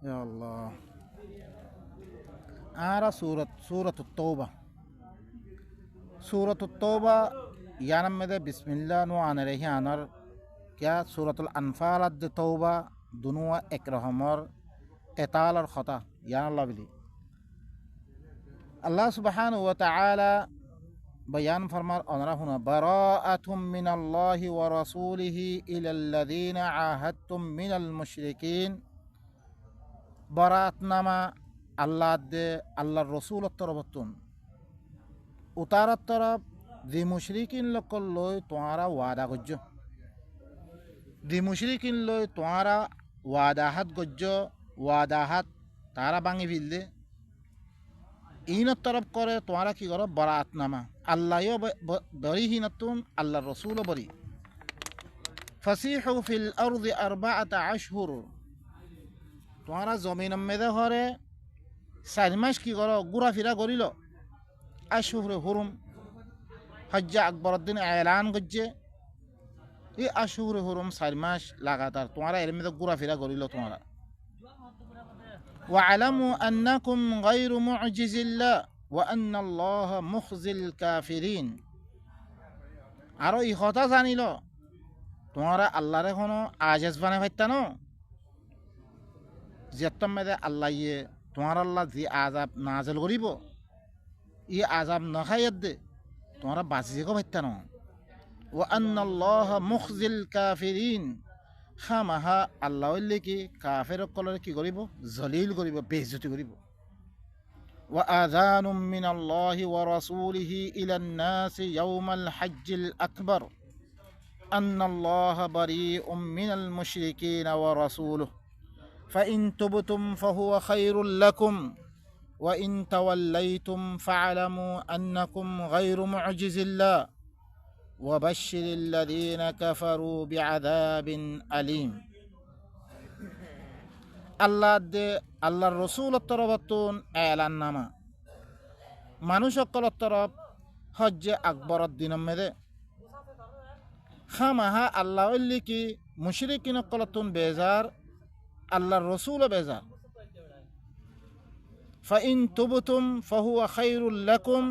Ya Allah. Ara Surat Tauba. Surat Tauba yanam में बिस्मिल्लाह no आने रही आनर क्या सूरतुल अनफाल अद तौबा दुनुआ एक रहमर एताल और खता यान अल्लाह बिली अल्लाह सुब्हानहु व तआला बयान फरमार अनरा हुना बराअतुम मिनल्लाहि व रसूलिहि इलल्लज़ीना आहदतुम मिनल मुशरिकीन बराअतनामा अल्लाह दे अल्लाह रसूल तरबतुन उतारत तरफ দি মুশরিকিন লোকল লই তোয়ারা ওয়াদা গজ্জ দি মুশরিকিন লই তোয়ারা ওয়াদাহাত গজ্জ ওয়াদাহাত তারা ভাঙি ফিলদে ইনত তরফ করে তোয়ারা কি করো বরাত নামা আল্লাহও বরি হিনাতুন আল্লাহর রসুলও বরি ফাসিহু ফিল আরদি আরবাআতা আশহুর তোয়ারা জমিন মেদে হরে 4 মাস কি করো ঘোরাফেরা করিল আশহুর হুরুম हज्जा अकबरुद्दीन ऐलान गज्जे ये अशहूर हुरुम 4 मास लगातार तुम्हारा इल्म तो गुरा फिरा गोरिलो तुम्हारा वअलमु अन्नकुम गैरु मुअजिजिल्लाह व अन्नल्लाह मुखजिल काफिरिन आरो इ কথা জানিল তোমারা আল্লাহরে কোনো আজাজ বানাই পাইতানো যেতম মেদে আল্লাহ ইয়ে তোমার আল্লাহ যে আযাব নাযিল করিব ই আযাব না খাইয়াদ দে তোমরা বাঁচিয়ে গো পাইতা না ও আন্নাল্লাহ মুখজিল কাফিরিন খামাহা আল্লাহ কি কাফের কলরে কি করিব জলিল করিব বেইজ্জতি করিব ওয়া আযানুম মিনাল্লাহি ওয়া রাসূলিহি ইলান নাসি ইয়াউমাল হজ্জিল আকবার আন্নাল্লাহ বারীউম মিনাল মুশরিকিনা ওয়া রাসূলুহু ফাইন তুবতুম ফাহুয়া খায়রুল লাকুম وإن توليتم فاعلموا أنكم غير معجز الله وبشر الذين كفروا بعذاب أليم الله الرسول الطربتون إعلان نما মানুষ সকল তরফ হজ্জে আকবর দিন মেদে খামাহা আল্লাহ কি মুশরিকিন কলতুন বেজার আল্লাহর রসুল বেজার ফাইন তুবতুম ফাহুয়া খায়রুল লাকুম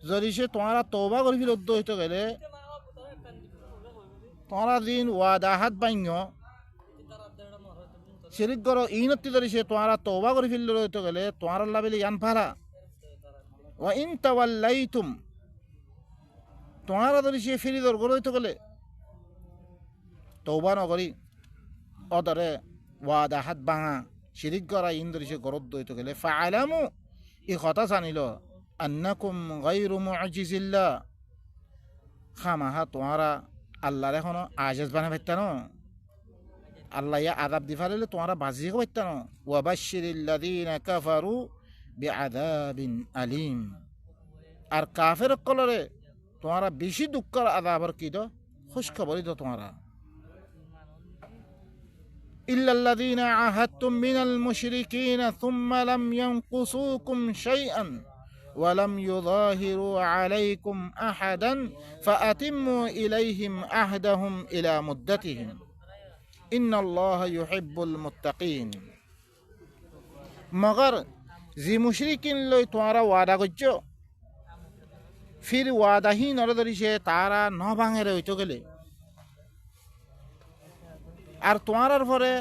যদি সে তোমরা তওবা করি ফিরত হইতে গেলে তোমরা দিন ওয়াদাহাত বাইন্য শিরিক করো ইনতি যদি সে তোমরা তওবা করি ফিরল হইতে গেলে তোমরা আল্লাহ বলি ইয়ান ফারা ওয়া ইন তাওয়াল্লাইতুম তোমরা যদি সে ফিরি দর হইতে গেলে তওবা নকরি অদরে ওয়াদাহাত ভাঙা শিরিক করা ইন্দ্রিসে গরদ হইতে গেলে ফাআলামু এই কথা জানিল আন্নাকুম গায়রু মুআজিজিল্লাহ খামাহা তোমরা আল্লাহর এখনো আজাজ বানাই পাইতানো আল্লাহ ইয়া আযাব দি ফেলে তোমরা বাজিয়ে পাইতানো ওয়া বাশশিরিল্লাযীনা কাফারু বিআযাবিন আলীম আর কাফের কলরে তোমরা বেশি দুঃখের আযাবের কি দো খুশখবরি দো তোমরা إلا الذين عاهدتم من المشركين ثم لم ينقصوكم شيئا ولم يظاهروا عليكم أحدا فأتموا إليهم عهدهم إلى مدتهم إن الله يحب المتقين مگر زي مشركين لو توارا وعدا گجو फिर वादा ही नरदरी से तारा न भाঙে রইতো গেলে আর তোমার পরে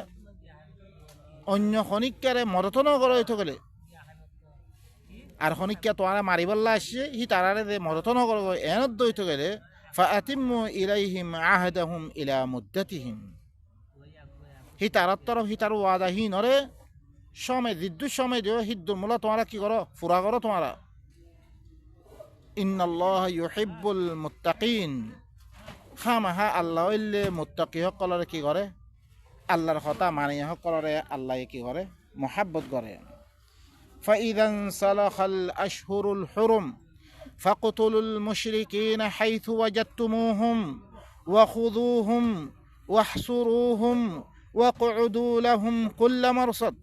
অন্য খনিকারে মরতন করা হইতে গেলে আর খনিকা তোমারা মারিবল্লা আসছে হি তারারে যে মরতন করব এনত হইতে গেলে ফাআতিমু ইলাইহিম আহদাহুম ইলা মুদ্দাতিহিম হি তারার তরফ হি তার ওয়াদা হি নরে সময় বিদ্যুৎ সময় দিও হিদ্দুর মুলা তোমরা কি করো পুরা করো তোমরা ইন্নাল্লাহ ইউহিব্বুল মুত্তাকিন খামাহা আল্লাহ ইল্লে মুত্তাকি সকলরে কি করে আল্লাহর কথা মানে সকলরে আল্লাহ কি করে মহব্বত করে فإذا انسلخ الأشهر الحرم فاقتلوا المشركين حيث وجدتموهم وخذوهم واحصروهم واقعدوا لهم كل مرصد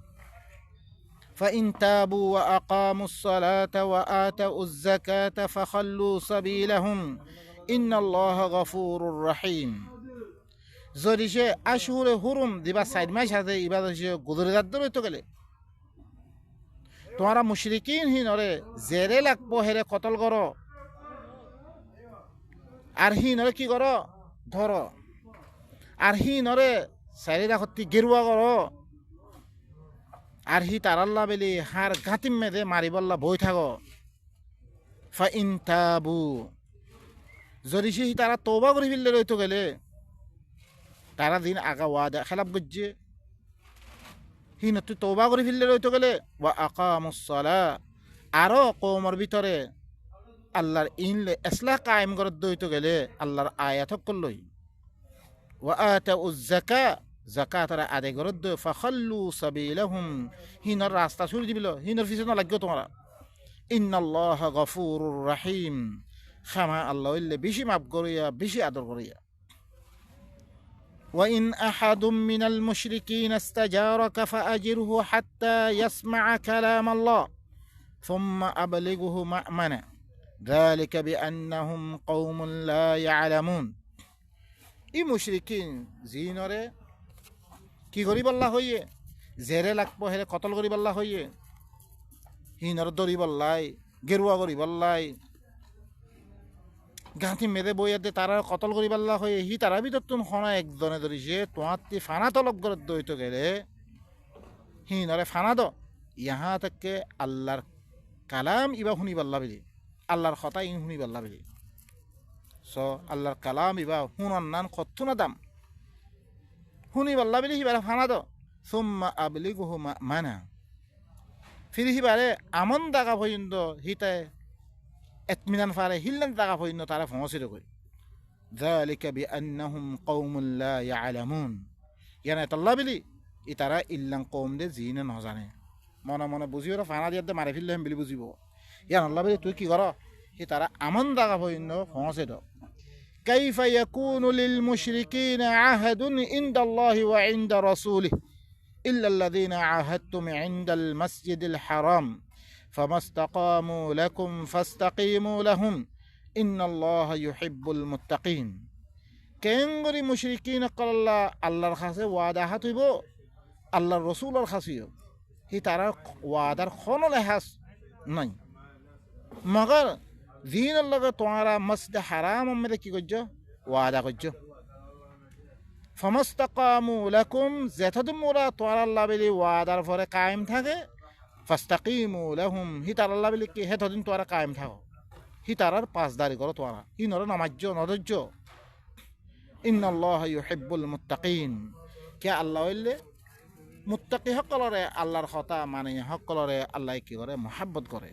فإن تابوا وأقاموا الصلاة وآتوا الزكاة فخلوا سبيلهم إن الله غفور رحيم যদি সে আশহুরে হুরুম দিবা 4 মাস আছে ইবাদ সে গুদরিদার রইতো গেলে তোমারা মুশরিকিন হিনরে জেরে লাগবো হেরে কতল করো আর হিনরে কি করো ধরো আর হিনরে চারিদা সত্যি গেরুয়া করো আর হি তারাল্লা বেলি হার গাতিম মেদে মারিবল্লা বই থাকো ফা ইনতাবু যদি সে তারা তওবা করে ফেললে রইতো গেলে তারা দিন আগা ওয়াদা খেলাপ গজ্জে হি নতুন তওবা করে ফেললে রইতো গেলে ওয়া আকামুস সালাহ আরো কওমর ভিতরে আল্লাহর ইনলে ইসলাহ কায়েম করে দইতো গেলে আল্লাহর আয়াত করলই ওয়া আতাউজ যাকাত যাকাতরা আদায় করে দই ফাখাল্লু সাবিলাহুম হিনর রাস্তা ছুড়ি দিবিল হিনর পিছনে লাগবে তোমরা ইন্নাল্লাহ গফুরুর রহিম ক্ষমা আল্লাহ বেশি মাফ করিয়া বেশি আদর করিয়া وإن أحد من المشركين استجارك فأجره حتى يسمع كلام الله ثم أبلغه مأمنا ذلك بأنهم قوم لا يعلمون এই মুশরিকিন জিনরে কি করিব আল্লাহ হইয়ে জেরে লাগবো হেরে কতল করিব আল্লাহ হইয়ে হিনর দরিব আল্লাহ গেরুয়া করিব আল্লাহ গাঁথি মেদে বইয়াতে তারা কতল করিব আল্লাহ হয়ে হি তারা ভিতর তুন খনা একজনে ধরিছে তোমার ফানা তলব করে দইতো গেলে হিনরে ফানা দ ইহা থেকে আল্লাহর কালাম ইবা শুনিব আল্লাহ বিলি আল্লাহর কথা ইন শুনিব আল্লাহ বিলি সো আল্লাহর কালাম ইবা শুনার নান কত না দাম শুনিব আল্লাহ বিলি হিবারে ফানা দ সুম্মা আবলিগুহু মানা ফিরি হিবারে আমন দাগা পর্যন্ত হিতায় এতমিনান ফারে হিল্লান দাগা পর্যন্ত তারা ফসিল কই যালিকা বিআন্নাহুম কওমুন লা ইয়ালামুন ইয়ানা আল্লাহ বিলি ই তারা ইল্লাং কওম দে জিনে ন জানে মনে মনে বুঝিও ফানা দিয়াতে মারি ফেললেন বিলি বুঝিব ইয়ান আল্লাহ বিলি তুই কি কর ই তারা আমন দাগা পর্যন্ত ফসে দ কাইফা ইয়াকুনু লিল মুশরিকিনা আহাদুন ইনদাল্লাহি ওয়া ইনদা রাসূলিহি ইল্লা আল্লাযীনা আহাদতুম ইনদাল মাসজিদিল হারাম فما استقاموا لكم فاستقيموا لهم إن الله يحب المتقين كينغري مشركين قال الله الخاصة وعدا هاتيبو الله الرسول الخاصيو هي ترى وعدا خونو لحاس ناي مگر دين الله تعالى مسجد حرام مدى كي گجو وعدا گجو فما استقاموا لكم زيتدم مرا تعالى الله بلي وعدا فور قائم থাকে ফাস্তাকিমু লাহুম হিতার আল্লাহ বলে কি হেতদিন তোরা কায়েম থাকো হিতারার পাঁচদারি করো তোরা হি নর নামাজ্য নদর্য ইন্নাল্লাহ ইউহিব্বুল মুত্তাকিন কে আল্লাহ হইলে মুত্তাকি সকলরে আল্লাহর কথা মানে সকলরে আল্লাহ কি করে মহব্বত করে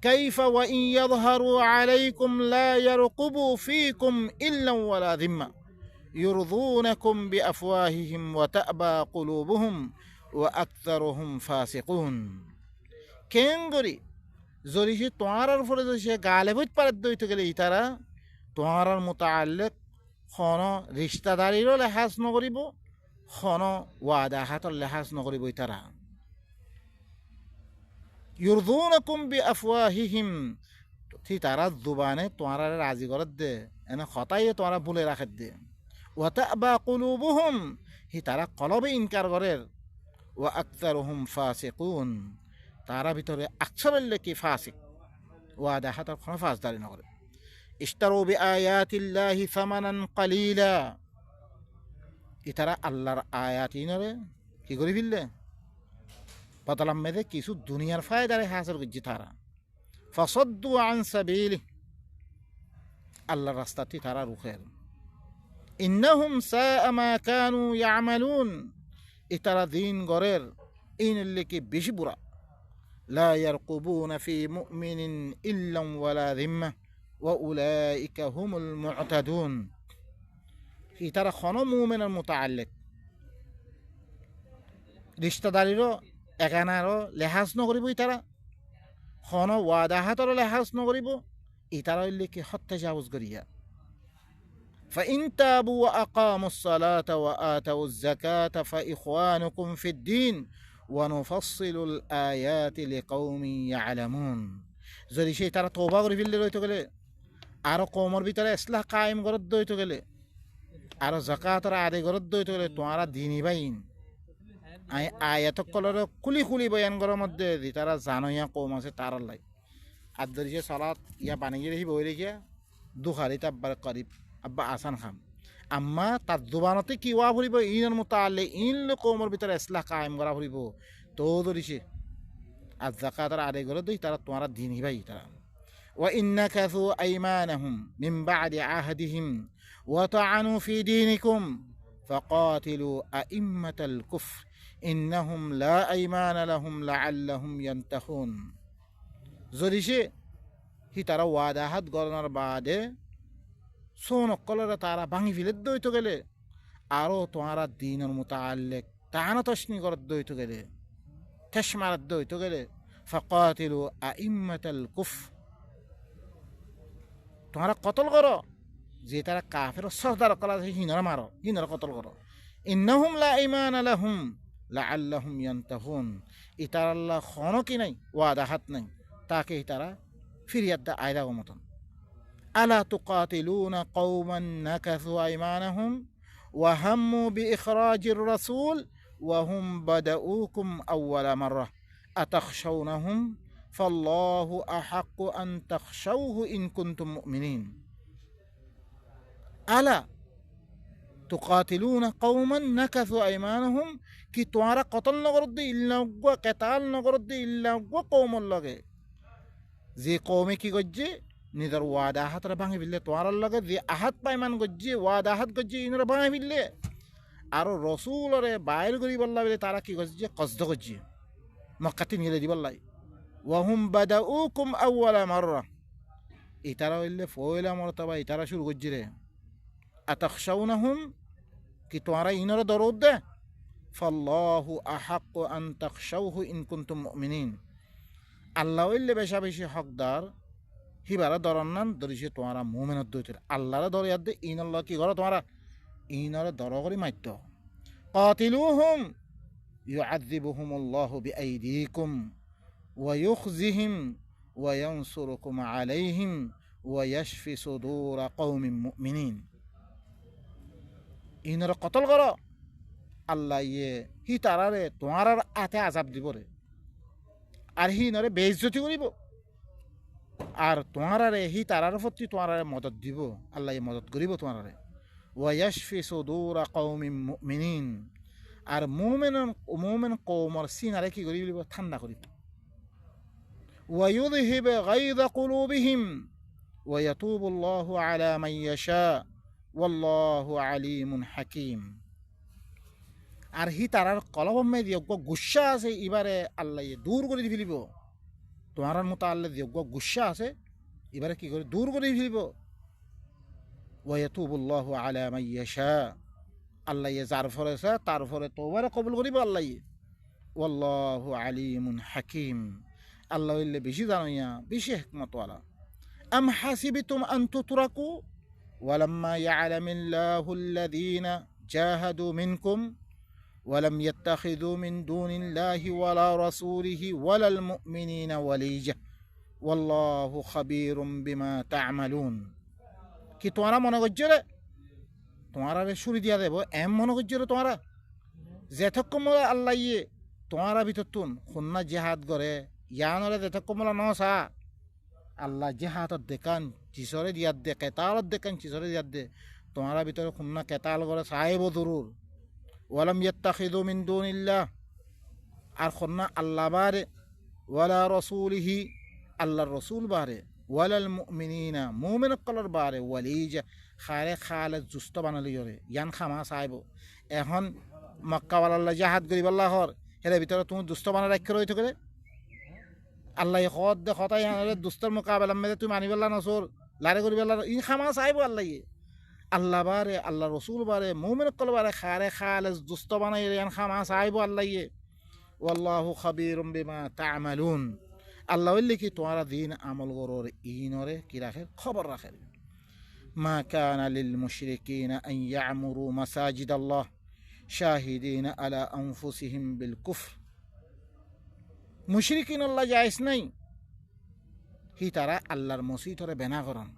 কাইফা ওয়া ইন ইয়াযহারু আলাইকুম লা ইয়ারকুবু ফীকুম ইল্লা ওয়ালা যিম্মা ইউরদুনাকুম বিআফওয়াহিহিম ওয়া তা'বা কুলুবুহুম وأكثرهم فاسقون কেঙ্গরি যদি সে তোমার উপরে যদি সে গালেবত পারে দইতে গেলে ইতারা তোমার মুতাআল্লিক খন রিশতাদারিরও লেহাজ নকরিব খন ওয়াদা হাতর লেহাজ নকরিব ইতারা ইউরদুনাকুম বিআফওয়াহিহিম ঠিক তারা জুবানে তোমার রাজি করে দে এনে খতাই তোমার ভুলে রাখে দে ওয়া তা'বা কুলুবুহুম হি তারা কলবে ইনকার করে ওয়া আকতারুহুম ফাসিকুন তারা ভিতরে আকসারুল্লাহ কি ফাসিক ওয়াদা হাতার কোনো ফাসদারি না করে ইশতারু বিআয়াতিল্লাহি সামানান কালিলা ইতারা আল্লাহর আয়াত ইনরে কি করে ফেললে বদলাম মেদে কিছু দুনিয়ার ফায়দারে হাসিল করছে তারা ফাসাদ্দু আন সাবিলি আল্লাহর রাস্তাটি তারা রুখের ইন্নাহুম সাআ মা কানু ইয়ামালুন ইতারা দিন গরের ইনল্লিকি বেশি বুড়া লা ইয়ারকুবুনা ফি মুমিনিন ইল্লা ওয়ালা যিম্মা ওয়া উলাইকা হুমুল মু'তাদুন ইতারা খন মুমিনের মুতাআল্লিক রিশতাদারিরও একানারও লেহাজ নকরিব ইতারা খন ওয়াদা হাতর লেহাজ নকরিব ইতারা ইল্লিকি হত্যাজাউজ করিয়া فإن تابوا وأقاموا الصلاة وآتوا الزكاة فإخوانكم في الدين ونفصل الآيات لقوم يعلمون যদি সেই তারা তওবা করে ফেললে রইতে গেলে আর কওমের ভিতরে ইসলাহ কায়েম করে দইতে গেলে আর জাকাতর আদায় করত দইতে গেলে তোমারা দিনই বাইন আয়াত কলর খুলি খুলি বয়ান করার মধ্যে দি তারা জানোয়া কম আছে তার লাই আদরিছে সালাত ইয়া বানিয়ে রেখি বই রেখে দুখারি তাব্বার করিব আব্বা আসান খাম আম্মা তার জুবানতে কি ওয়া ফুরিব ইনের মতো আলে ইন কৌমর ভিতরে ইসলাহ কায়েম করা ফুরিব তো ধরিছে আর জাকাতর আদায় করে দই তারা তোমারা দিনই ভাই তারা وإن نكثوا أيمانهم من بعد عهدهم وطعنوا في دينكم فقاتلوا أئمة الكفر إنهم لا أيمان لهم لعلهم ينتهون জরিসে হি তারা ওয়াদাহাত গণনার বাদে সোনকলরে তারা ভাঙি ফিলের দইতে গেলে আরও তোমারা দিনের মোতাল্লেক তাহানা তসনি করার দইতে গেলে ঠেস মারার দইতে গেলে ফাকাতিলু আইম্মাতাল কুফর তোমরা কতল করো যে তারা কাফের সরদার কলা হিনরা মারো হিনরা কতল করো ইন্নাহুম লা ঈমান লাহুম লাআল্লাহুম ইয়ানতাহুন ইতার আল্লাহ খন কি নাই ওয়াদা হাত নাই তাকে তারা ফিরিয়াদ দা আয়দা মতন আলা তুকাতিলুনা কওমান নাকাসু আইমানাহুম ওয়া হাম্মু বিইখরাজির রাসূল ওয়া হুম বাদাউকুম আউওয়ালা মাররা আতাখশাউনাহুম فالله أحق أن تخشوه إن كنتم مؤمنين ألا تقاتلون قوما نكثوا أيمانهم كي توارا قتل نغرد إلا قتال نغرد إلا قوم الله زي قومي كي گجي نذر واداحت ربانgi بille توارا الله زي أحد بايمان گجي واداحت گجي إن ربانgi بille আর রসুল রে বাইর করি বললা বলে তারা কি গজে কসদ গজে মক্কাতে নিয়ে দি বললাই ওয়াহুম বাদাউকুম আউওয়ালা মাররা ইতারা হইলে ফয়লা মরতবা ইতারা শুরু করছি রে আতাখশাউনাহুম কি তোমরা ইনরা দরদ দে ফাল্লাহু আহাক্কু আন তাখশাউহু ইন কুনতুম মুমিনিন আল্লাহ হইলে বেশা বেশি হকদার হিবারা দরন্নান দরিছে তোমরা মুমিনত দইতে আল্লাহর দরিয়াদ দে ইন আল্লাহ কি করো তোমরা ইনরা দর করি মাইত কাতিলুহুম ইউআযিবুহুমুল্লাহু বিআইদিকুম ويخزهم وينصركم عليهم ويشفي صدور قوم مؤمنين ইনরা কতল করো আল্লাহ ইয়ে হি তারারে তোমার আতে আজাব দিব রে আর হি নরে বেইজ্জতি করিব আর তোমারে হি তারার প্রতি তোমারে মদত দিব আল্লাহ মদত করিব তোমারে ওয়ায়াশফি সুদুর কওমিন মুমিনিন আর মুমিন কওমর সিনারে কি করিব ঠান্ডা করিব ويذهب غيظ قلوبهم ويتوب الله على من يشاء والله عليم حكيم আর হি তারার কলবম মে যোগ্য গুসা আছে এবারে আল্লাহ দূর করে ফেলিব তোমার মতো আল্লাহ যোগ্য গুসা আছে এবারে কি করে দূর করে ফেলিব ওয়ায়াতুবুল্লাহু আলা মান ইয়াশা আল্লাহ যার ফরেছে তার ফরে তওবা কবুল করিব আল্লাহ ওয়াল্লাহু আলিমুন হাকিম আল্লাহ হইলে বেশি জানোয়া বেশি হিকমতওয়ালা আম হাসিবতুম আন তুতরাকু ওয়ালাম্মা ইয়ালামিল্লাহুল্লাযীনা জাহাদু মিনকুম ওয়ালাম ইয়াত্তাখিযু মিন দুনিল্লাহি ওয়ালা রাসূলিহি ওয়ালাল মুমিনিনা ওয়ালিজা ওয়াল্লাহু খাবীরুম বিমা তা'মালুন কি তোমরা মনে করছো রে তোমরা শুরু দিয়া দেব এম মনে করছো রে তোমরা যেতক্ষণ আল্লাহ ইয়ে তোমরা ভিতর তুন খুন্না জিহাদ করে ইয়ানরে যেতক্ষণ নসা আল্লাহ জিহাদত দেখান চিসরে দিয়াত দে কেতালত দেখান চিসরে দিয়াত দে তোমরা ভিতরে খুন্না কেতাল করে সাহেব দরুর ওয়ালাম ইয়াত্তাখিযু মিন দুনিল্লাহ আর খুন্না আল্লাহ বারে ওয়ালা রাসূলিহি আল্লাহর রাসূল বারে ওয়ালাল মুমিনিনা মুমিন কলর বারে ওয়ালিজা খারে খালে জুস্ত বানালি করে ইয়ান খামা সাহেব এখন মক্কা ওয়াল্লাহ জিহাদ করিব আল্লাহর এর ভিতরে তুমি দুষ্ট বানা রাখতে রইতে করে আল্লাহ খত দে খতাই দুস্তর মোকাবেলা মেরে তুমি মানি বেলা নসর লারে করি বেলা ই খামা চাইব আল্লাহ আল্লাহ বারে আল্লাহ রসুল বারে মুমিন কল বারে খারে খালে দুষ্ট বানাই ইয়ান খামা চাইব আল্লাহ ওয়াল্লাহু খাবীরুম বিমা তা'মালুন আল্লাহ হইলে কি তোমারা দিন আমল গরর ইনরে কি রাখে খবর রাখে মা কানা লিল মুশরিকিনা আন ইয়ামুরু মাসাজিদাল্লাহ শাহিদিন আলা আনফুসিহিম বিল কুফর মুশরিকিন আল্লাহ জায়েজ নাই হি তারা আল্লাহর মসজিদরে বেনা করন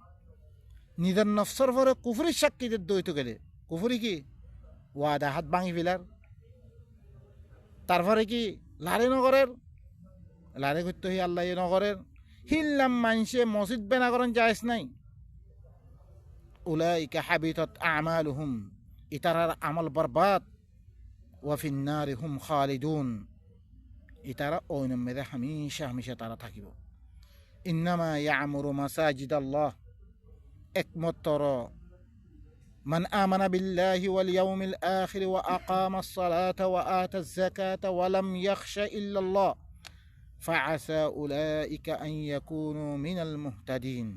নিজের নফসর পরে কুফরের সাক্ষীদের দইতে গেলে কুফরি কি ওয়াদা হাত ভাঙি ফেলার, তারপরে কি লারে নগরের, লারে করতে হি আল্লাহ নগরের হিল্লাম মানসে মসজিদ বেনা করেন জায়েজ নাই। উলাইকা হাবিতাত আমালুহুম, ইতারার আমল বরবাদ, ওয়া ফিন নারি হুম খালিদুন, ইতারা ওইনের মেদে হামেশা হামেশা তারা থাকিব। ইন্নামা ইয়ামুরু মাসাজিদ আল্লাহ, একমাত্র من آمن بالله واليوم الآخر وأقام الصلاة وآتى الزكاة ولم يخش إلا الله فعسى أولئك أن يكونوا من المهتدين।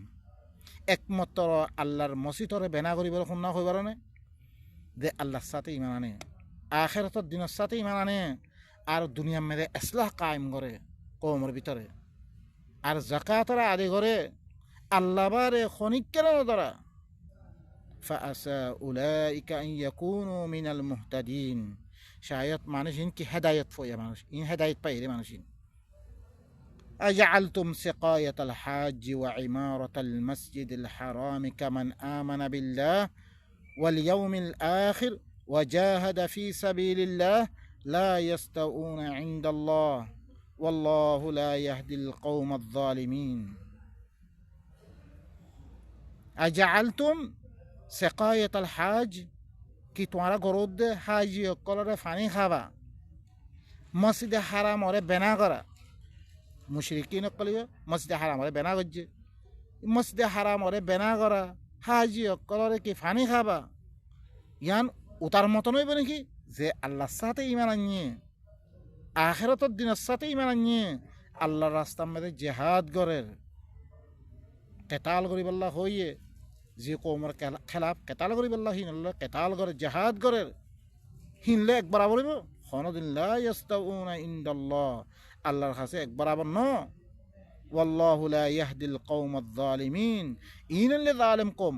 একমাত্র আল্লাহর মসজিদরে বেনা করিবার শুননা হইবার নে যে আল্লাহর সাথে ইমান আনে, আখিরাতের দিনের সাথে ইমান আনে, আর দুনিয়ার মধ্যে ইসলাহ কায়েম করে কওমের ভিতরে, আর যাকাতরা আদায় করে আল্লাহ বারে খনিকের দ্বারা। فأسى أولئك أن يكونوا من المهتدين، شايط مانشين كي هداية فويا مانش إن هداية بايري مانشين. أجعلتم سقاية الحاج وعمارة المسجد الحرام كمن آمن بالله واليوم الآخر وجاهد في سبيل الله لا يستوون عند الله والله لا يهدي القوم الظالمين. أجعلتم سقاية الحاج কি তোমারা গরুদ হাজি অকলরে পানি খাবা, মসজিদ হারাম ওরে বেনা করা, মুশরিকিন অকলিও মসজিদ হারাম ওরে বেনা করছে, মসজিদ হারাম ওরে বেনা করা হাজি অকলরে কি পানি খাবা, ইয়ান উতার মতন হইব নাকি যে আল্লাহর সাথে ইমান আনিয়ে আখিরাতের দিনের সাথে ইমান আনিয়ে আল্লাহর রাস্তার মধ্যে জিহাদ করের, কেতাল করিবাল্লাহ হইয়ে যে কৌমের খেলাফ কেতাল করি বললা হিন আল্লাহ কেতাল করে জাহাদ করে হিনলে এক বরাবর হইব কোনদিন লা ইয়াস্তাউনা ইনদাল্লাহ, আল্লাহর কাছে এক বরাবর ন। ওয়াল্লাহু লা ইয়াহদিল কওমাজ যালিমিন, ইনলে জালিম কম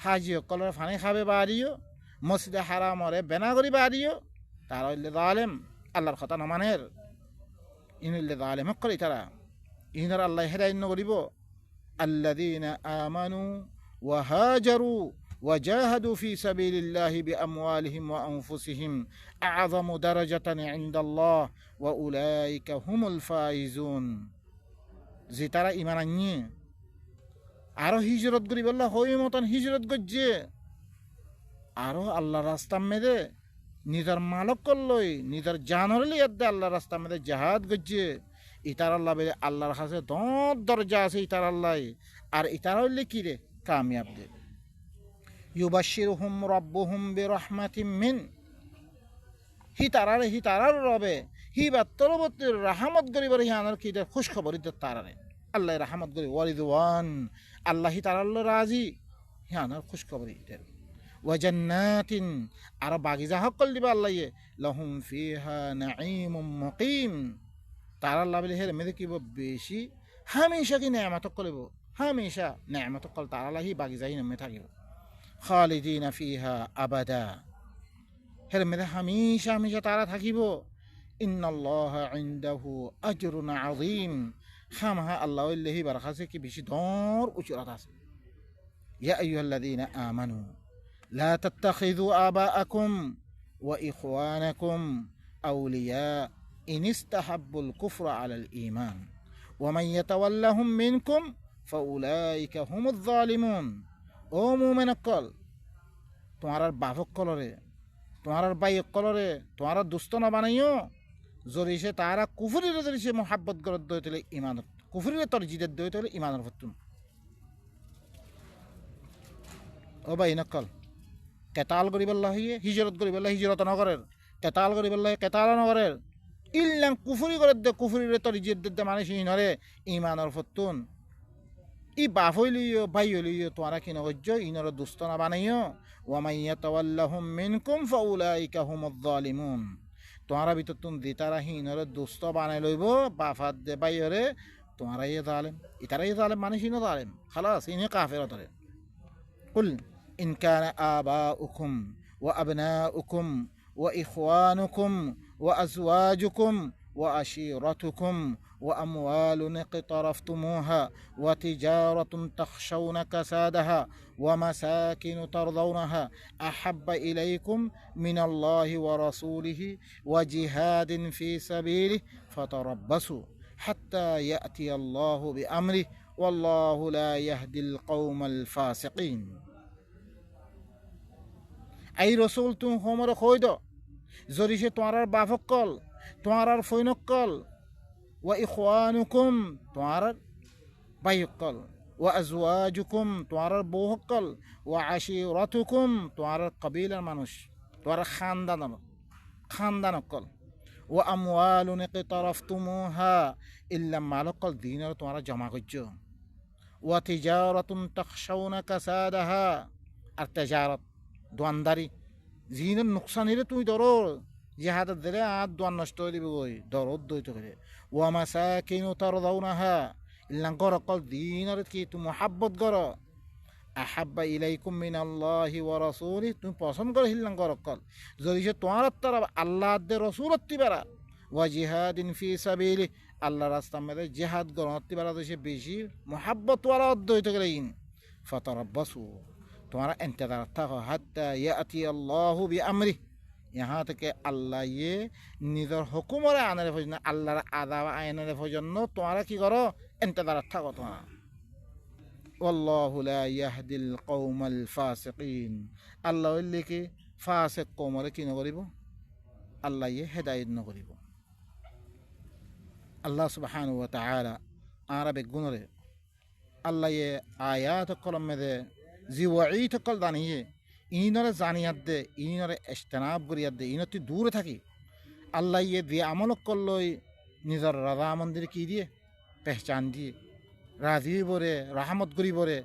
হাজি কলর ফানি খাবে বাড়িও মসজিদে হারামরে বেনা করি বাড়িও, তারা হইলে জালিম আল্লাহর কথা না মানের, ইনলে জালিম করে তারা, ইনার আল্লাহ হেদায়েত ন করিব। আল্লাযীনা আমানু وهاجروا وجاهدوا في سبيل الله بأموالهم وأنفسهم أعظم درجة عند الله وأولئك هم الفائزون। যে তারা ইমান আনিয়ে আরো হিজরত করি বললা হই মতন হিজরত করছে, আরো আল্লাহ রাস্তার মেদে নিজের মালক করলই নিজের জানর লিয়াদে আল্লাহ রাস্তার মেদে জাহাদ করছে, ইতার আল্লাহ আল্লাহর কাছে দরজা আছে ইতার আল্লাহ, আর ইতার হইলে কি রে কামিয়াব দে। ইউবাশশিরুহুম রাব্বুহুম বিরহমাতিম মিন, হি তারার রবে হি বাত্তরবত রাহমত গরিবর হিয়ানার কি দে খুশ খবর দে তারারে আল্লাহ রাহমত গরি ওয়ারিদওয়ান, আল্লাহ হি তারার রাজি হিয়ানার খুশ খবর দে। ওয়া জান্নাতিন, আর বাগিচা হকল দিবা আল্লাহ লাহুম ফিহা নাঈমুম মুকিম, তারা আল্লাহ বলে হের মেদে কি বেশি হামেশা কি নেয়ামত কলিব, হামেশা নেয়ামত কল তারা হি বাগিচাই নেমে থাকিব। খালিদিনা ফিহা আবাদা, হের মেদে হামেশা হামেশা তারা থাকিব। ইন্নাল্লাহা ইনদাহু আজরুন আযীম, খামহা আল্লাহ ইল্লাহি বারখাসে কি বেশি দর উচরাত আছে। ইয়া আইয়ুহাল্লাযীনা আমানু লা তাত্তাখিযু আবাআকুম ওয়া ইখওয়ানাকুম আউলিয়া ইন ইস্তাহাব্বুল কুফরা আলাল ঈমান ওয়া মান ইয়াতাওয়াল্লাহুম মিনকুম ফাউলাইকা হুমুয যালিমুন। ও মুমিন কল, তোমার বাপক কলরে তোমার ভাই কলরে তোমার দুষ্ট না বানাইও, জরিসে তারা কুফরির জরিসে মোহাব্বত গরত দইতে হলে ইমানত, কুফরির তরজিদের দইতে হলে ইমানের ফতুন। ও ভাই নকল, কেতাল করিবাল্লাহ হিজরত করিবাল্লাহ হিজরত নগরের, কেতাল করিবাল্লাহ কেতাল নগরের, ইল্লাং কুফরি করে দে কুফরির তরজিদ দে মানে সিনরে ইমানের ফতুন। ই বাপ হইলিও ভাই হইলিও তোমরা কি নগর্য ইনর দুষ্ট না বানাইও। ওয়া মান ইয়াতাওয়াল্লাহুম মিনকুম ফাউলাইকা হুমুয যালিমুন, তোমরা ভিতর তুম দিতারা হিনর দুষ্ট বানাই লইব বাফাত দে বাইরে, তোমরা ইয়ে জালেম, ইতারাই জালেম মানে সিনো জালেম খালাস ইনে কাফের তরে। কুল ইন কানা আবাউকুম ওয়া আবনাউকুম ওয়া ইখওয়ানুকুম ওয়া আজওয়াজুকুম ওয়া আশিরাতুকুম وأموال اقترفتموها وتجارة تخشون كسادها ومساكن ترضونها أحب إليكم من الله ورسوله وجهاد في سبيله فتربصوا حتى يأتي الله بأمره والله لا يهدي القوم الفاسقين أي رسول تم همر خويدو زوريش توارار بافقل توارار فوينقل وإخوانكم توارار بايقل وأزواجكم توارار بوهقل وعشيرتكم توارار قبيلة المنوش توارار خاندان وأموال اقترفتموها إلا مالقل دينار توارار جمع كجو وتجارة تخشون كسادها التجارة দোয়ানদারি জিনের নোকসান হলে তুমি ধরো জেহাদের দিলে আর দোয়ান নষ্ট হয়ে দিবি ওই দরদ দইত করে ওয়ামাসা কিনো তার দাও না হা ইল্লাং গর অকল দিনের কি তুমি মহাব্বত গর আহাব্বা ইলাইকুম মিন আল্লাহি ওয়া রাসূলি তুমি পছন্দ করে হিল্লাং গর অকল যদি সে তোমার তারা আল্লাহ দে রসুল তিবারা ওয়া জিহাদিন ফি সাবিলি আল্লাহ রাস্তা মধ্যে জিহাদ গর তিবারা তো সে বেশি মহাব্বত ওয়ালা দইত করে ইন ফাতারাব্বাসু तुम्हारा इंतजार था हत्ता याती अल्लाह बि अमरी यहाँ तक अल्लाह ये निजर हुकुम और आने फजन अल्लाह आदाब आने फजन तुम्हारा की करो इंतजार था तुम्हारा वल्लाहु ला यहदिल कौमल फासिकीन अल्लाह इल्ले के फासिक कौम रे की न करिबो अल्लाह ये हिदायत न करिबो अल्लाह सुब्हानाहु व तआला आरबे गुनरे अल्लाह ये आयात कलम में दे জিওয়াইত কল দানিয়ে ইনরে জানিয়াত দে ইনরে ইস্তেনাব করিয়াত দে ইনতি দূরে থাকি আল্লাহ ইয়ে দিয়ে আমল করলই নিজের রাজা মন্দির কি দিয়ে পেহচান দিয়ে রাজি বরে রাহমত করি বরে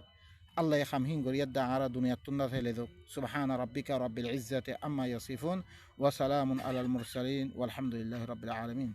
আল্লাহ খামহিন করিয়াত দে আরা দুনিয়াত তুন্দা ফেলে দো সুবহান রাব্বিকা রাব্বিল ইজ্জাতি আম্মা ইয়াসিফুন ওয়া সালামুন আলাল মুরসালিন ওয়ালহামদুলিল্লাহি রাব্বিল আলামিন